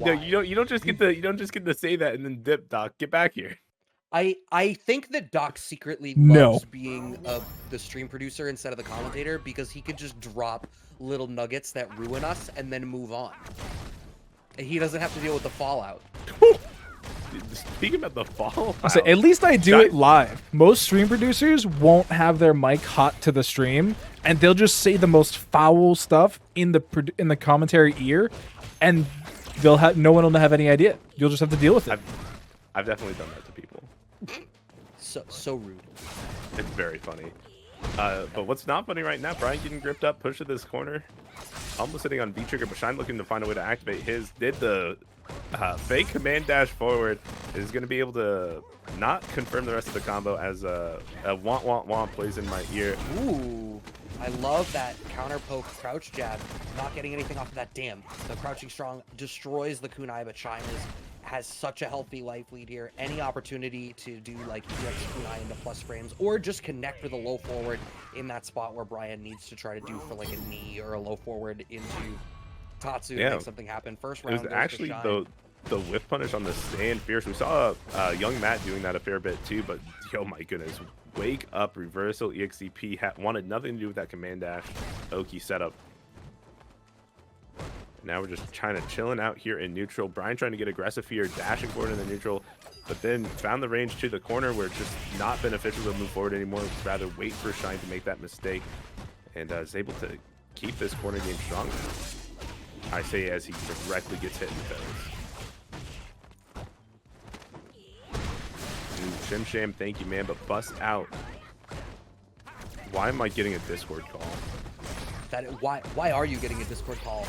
No, Why? you don't just get to say that and then dip, Doc. Get back here. I think that Doc secretly No. loves being the stream producer instead of the commentator because he could just drop little nuggets that ruin us and then move on. And he doesn't have to deal with the fallout. Speaking about the fallout, I say, at least I do it live. Most stream producers won't have their mic hot to the stream, and they'll just say the most foul stuff in the commentary ear, and they'll have no one will have any idea. You'll just have to deal with it. I've definitely done that to people. So rude. It's very funny. But what's not funny right now, Brian getting gripped up, pushed to this corner. Almost sitting on V-trigger, but Shine looking to find a way to activate his. Did the fake command dash forward. Is going to be able to not confirm the rest of the combo as a want plays in my ear. Ooh, I love that counter poke crouch jab. Not getting anything off of that. Damn, the crouching strong destroys the kunai, but Shine has such a healthy life lead here. Any opportunity to do like EX kunai into plus frames or just connect with a low forward in that spot where Brian needs to try to do for like a knee or a low forward into Tatsu to make something happen. First round. It was actually the whiff punish on the stand fierce. We saw young Matt doing that a fair bit too, but oh my goodness, wake up reversal EXCP wanted nothing to do with that command dash Oki setup. Now we're just trying to chilling out here in neutral. Brian trying to get aggressive here, dashing forward in the neutral, but then found the range to the corner where it's just not beneficial to move forward anymore. Rather wait for Shine to make that mistake, and is able to keep this corner game strong. I say as he directly gets hit in the face. Shim Sham, thank you, man, but bust out. Why am I getting a Discord call? Why are you getting a Discord call?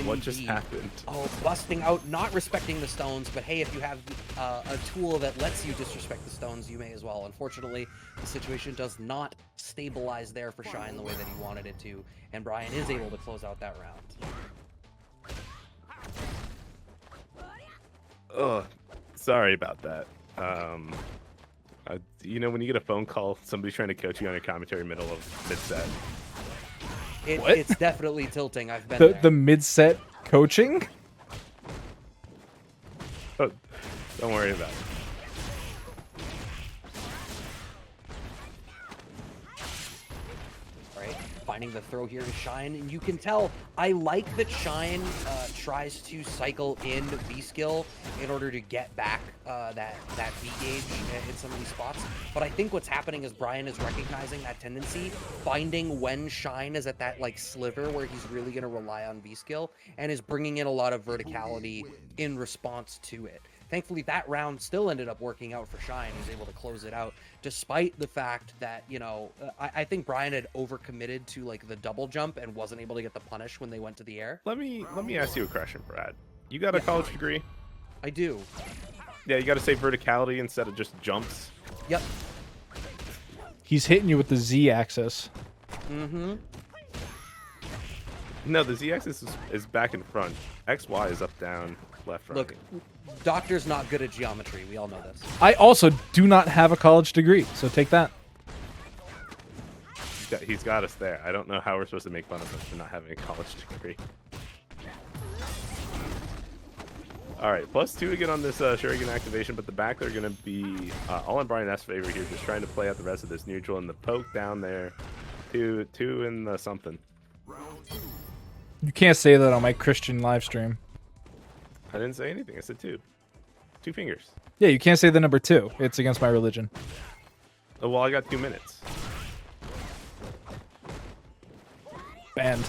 What just happened? Oh, busting out, not respecting the stones, but hey, if you have a tool that lets you disrespect the stones, you may as well. Unfortunately, the situation does not stabilize there for Shine the way that he wanted it to, and Brian is able to close out that round. Oh, sorry about that. You know, when you get a phone call, somebody's trying to coach you on your commentary middle of mid-set. It's definitely tilting. I've been there. The mid-set coaching? Oh, don't worry about it. Finding the throw here to Shine, and you can tell I like that Shine tries to cycle in V skill in order to get back that V gauge in some of these spots. But I think what's happening is Brian is recognizing that tendency, finding when Shine is at that like sliver where he's really going to rely on V skill, and is bringing in a lot of verticality in response to it. Thankfully, that round still ended up working out for Shine. He was able to close it out, despite the fact that, you know, I think Brian had overcommitted to like the double jump and wasn't able to get the punish when they went to the air. Let me ask you a question, Brad. You got a college degree? I do. Yeah, you got to say verticality instead of just jumps. Yep. He's hitting you with the Z-axis. Mm-hmm. No, the Z-axis is back and front. XY is up, down, left, right. Look, Doctor's not good at geometry. We all know this. I also do not have a college degree, so take that. He's got us there. I don't know how we're supposed to make fun of him for not having a college degree. All right, +2 again on this Shuriken activation, but the back they're going to be all in Brian S' favor here, just trying to play out the rest of this neutral, and the poke down there. Two in the something. You can't say that on my Christian live stream. I didn't say anything. I said 2. 2 fingers. Yeah, you can't say the number 2. It's against my religion. Oh, well, I got 2 minutes. Banned.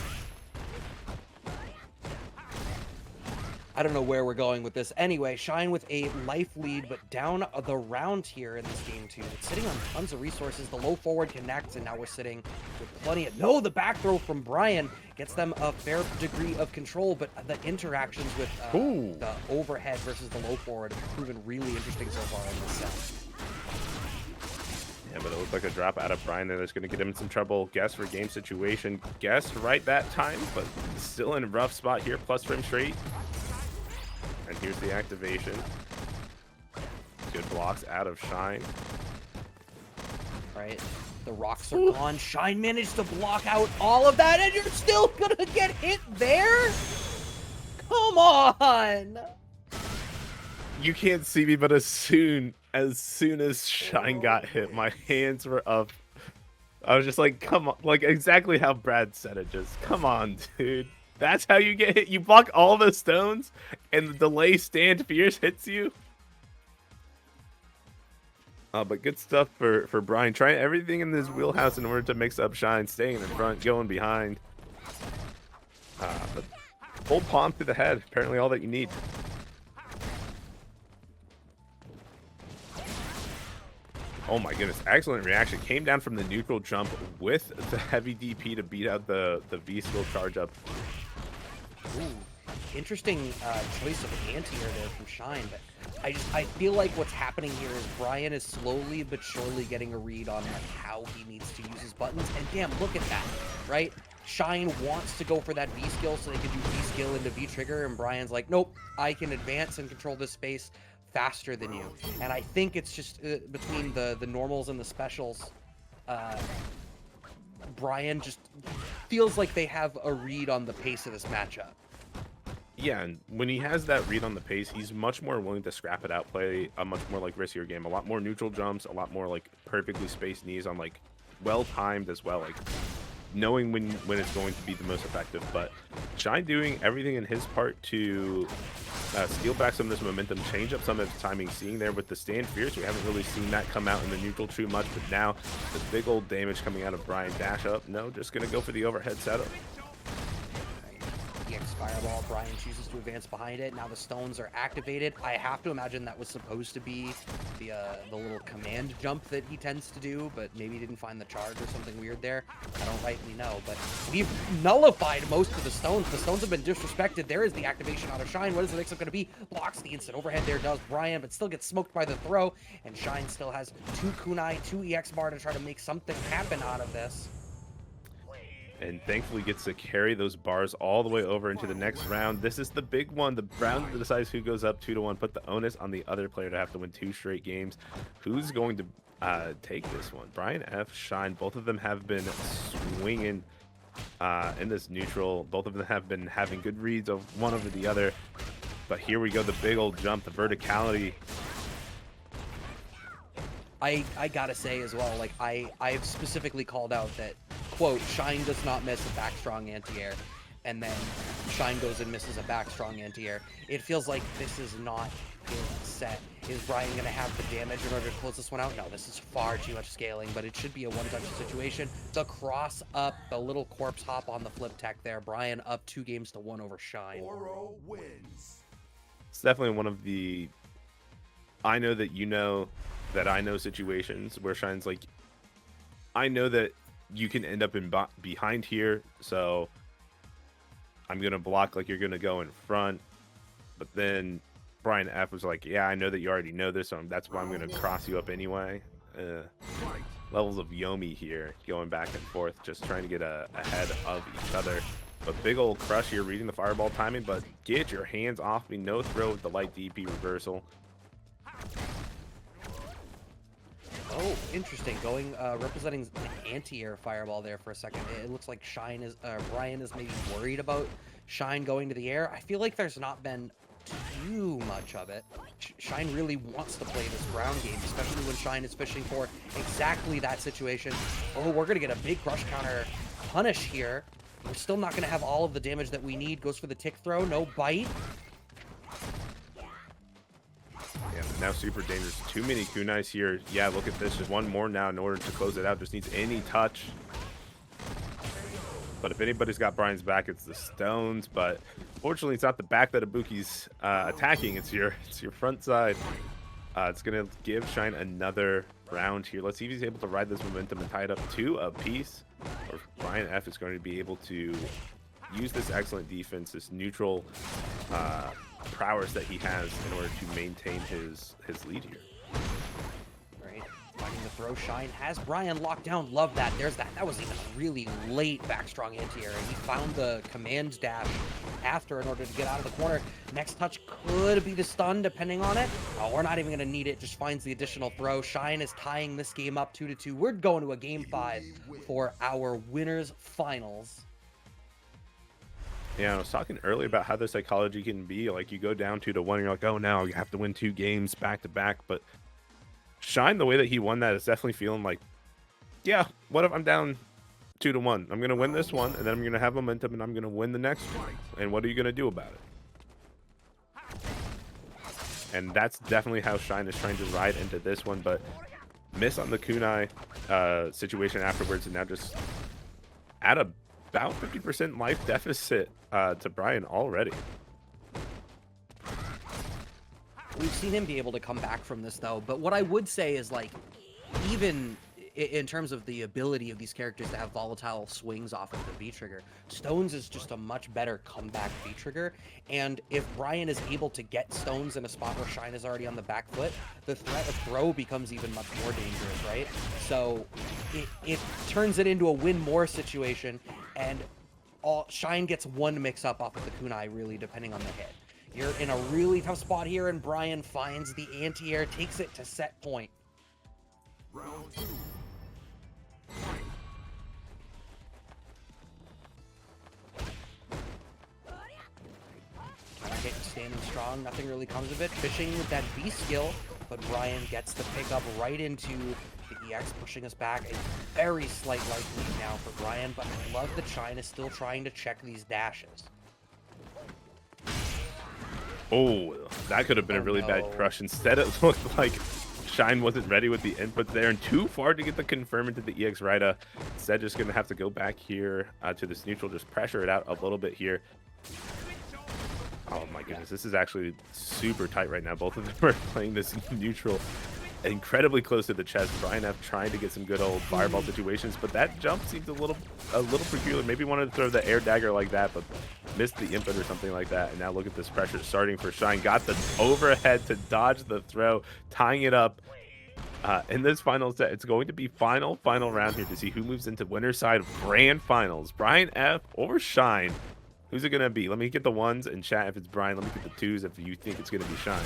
I don't know where we're going with this. Anyway, Shine with a life lead, but down the round here in this game too. It's sitting on tons of resources. The low forward connects, and now we're sitting with plenty of... No, the back throw from Brian gets them a fair degree of control, but the interactions with the overhead versus the low forward have proven really interesting so far in this set. Yeah, but it looks like a drop out of Brian there that's going to get him in some trouble. Guess for game situation. Guessed right that time, but still in a rough spot here. Plus frame straight. And here's the activation. Good blocks out of Shine. Right. The rocks are gone. Shine managed to block out all of that, and you're still gonna get hit there? Come Come on! You can't see me, but as soon as Shine got hit, my hands were up. I was just like, come on, like exactly how Brad said it. Just come on, dude. That's how you get hit. You block all the stones, and the delay stand fierce hits you. But good stuff for Brian. Trying everything in his wheelhouse in order to mix up Shine, staying in front, going behind. But full palm to the head. Apparently all that you need. Oh my goodness, excellent reaction. Came down from the neutral jump with the heavy DP to beat out the V-skill charge up. Ooh, interesting choice of anti-air there from Shine, but I feel like what's happening here is Brian is slowly but surely getting a read on like how he needs to use his buttons, and damn, look at that, right? Shine wants to go for that V-skill so they can do V-skill into V-trigger, and Brian's like, nope, I can advance and control this space faster than you. And I think it's just between the normals and the specials, Brian just feels like they have a read on the pace of this matchup. Yeah, and when he has that read on the pace, he's much more willing to scrap it out, play a much more like riskier game, a lot more neutral jumps, a lot more like perfectly spaced knees on like well timed as well, like knowing when it's going to be the most effective. But Shine doing everything in his part to steal back some of this momentum, change up some of his timing, seeing there with the stand fierce. We haven't really seen that come out in the neutral too much, but now the big old damage coming out of Brian. Dash up, no, just gonna go for the overhead setup. EX Fireball, Brian chooses to advance behind it. Now the stones are activated. I have to imagine that was supposed to be the little command jump that he tends to do, but maybe he didn't find the charge or something weird there. I don't rightly know, but we've nullified most of the stones. The stones have been disrespected. There is the activation out of Shine. What is the next up going to be? Blocks the instant overhead there, does Brian, but still gets smoked by the throw, and Shine still has 2 kunai, 2 EX bar to try to make something happen out of this. And thankfully gets to carry those bars all the way over into the next round. This is the big one, the round that decides who goes up 2-1. Put the onus on the other player to have to win 2 straight games. Who's going to take this one? Brian F, Shine, both of them have been swinging in this neutral. Both of them have been having good reads of one over the other. But here we go, the big old jump, the verticality. I gotta say as well, like I've specifically called out that, quote, Shine does not miss a back strong anti-air, and then Shine goes and misses a back strong anti-air. It feels like this is not his set. Is Brian gonna have the damage in order to close this one out? No, this is far too much scaling, but it should be a one-touch situation. The cross up, the little corpse hop on the flip tech there. Brian up 2-1 over Shine. Oro wins. It's definitely one of the I know that you know that I know situations where Shine's like, I know that you can end up in behind here, so I'm gonna block like you're gonna go in front. But then Brian F was like, yeah, I know that you already know this, so that's why I'm gonna cross you up anyway. Levels of Yomi here, going back and forth, just trying to get ahead of each other. But big old crush here, reading the fireball timing, but get your hands off me. No throw with the light DP reversal. Oh, interesting. Going representing an anti-air fireball there for a second. It looks like Shine is Brian is maybe worried about Shine going to the air. I feel like there's not been too much of it. Shine really wants to play this ground game, especially when Shine is fishing for exactly that situation. Oh, we're gonna get a big crush counter punish here. We're still not gonna have all of the damage that we need. Goes for the tick throw, no bite. Yeah, now super dangerous. Too many kunais here. Yeah, look at this. Just one more now in order to close it out. Just needs any touch. But if anybody's got Brian's back, it's the stones. But fortunately, it's not the back that Ibuki's attacking. It's your front side. It's gonna give Shine another round here. Let's see if he's able to ride this momentum and tie it up 2 apiece. Or Brian F is going to be able to use this excellent defense, this neutral prowess that he has in order to maintain his lead here. Right, finding the throw. Shine has Brian locked down. Love that. There's that. That was even a really late back strong anti-air, and he found the command dash after in order to get out of the corner. Next touch could be the stun, depending on it. Oh, we're not even going to need it. Just finds the additional throw. Shine is tying this game up 2-2. We're going to a game 5 for our winners finals. Yeah, I was talking earlier about how the psychology can be. Like, you go down 2-1, and you're like, oh, no, you have to win 2 games back to back. But Shine, the way that he won that is definitely feeling like, yeah, what if I'm down 2-1? I'm going to win this one, and then I'm going to have momentum, and I'm going to win the next one. And what are you going to do about it? And that's definitely how Shine is trying to ride into this one, but miss on the kunai situation afterwards, and now just at about 50% life deficit to Brian already. We've seen him be able to come back from this, though. But what I would say is, like, even in terms of the ability of these characters to have volatile swings off of the V-Trigger, Stones is just a much better comeback V-Trigger. And if Brian is able to get Stones in a spot where Shine is already on the back foot, the threat of throw becomes even much more dangerous, right? So it turns it into a win-more situation, and Shine gets one mix-up off of the kunai, really, depending on the hit. You're in a really tough spot here, and Brian finds the anti-air, takes it to set point. Round 2. Hit standing strong, nothing really comes of it. Fishing with that B skill, but Brian gets the pickup right into the EX, pushing us back. A very slight life lead now for Brian, but I love that Shine is still trying to check these dashes. Oh, that could have been a really bad crush. Instead, it looked like Shine wasn't ready with the inputs there and too far to get the confirm into the EX Rida. Instead, just going to have to go back here to this neutral, just pressure it out a little bit here. Oh my goodness, this is actually super tight right now. Both of them are playing this neutral incredibly close to the chest. Brian F trying to get some good old fireball situations, but that jump seems a little peculiar. Maybe wanted to throw the air dagger like that, but missed the input or something like that. And now look at this pressure starting for Shine. Got the overhead to dodge the throw, tying it up. In this final set, it's going to be final round here to see who moves into winner's side of grand finals. Brian F or Shine. Who's it going to be? Let me get the ones in chat if it's Brian. Let me get the twos if you think it's going to be Shine.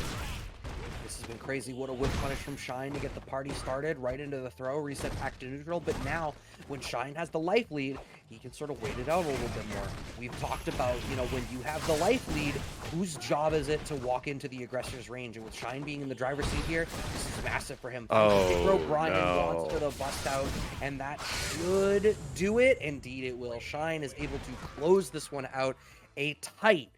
This has been crazy. What a whip punish from Shine to get the party started right into the throw, reset back to neutral. But now, when Shine has the life lead, he can sort of wait it out a little bit more. We've talked about, you know, when you have the life lead, whose job is it to walk into the aggressor's range? And with Shine being in the driver's seat here, this is massive for him. Brian wants for the bust out, and that should do it. Indeed, it will. Shine is able to close this one out. A tight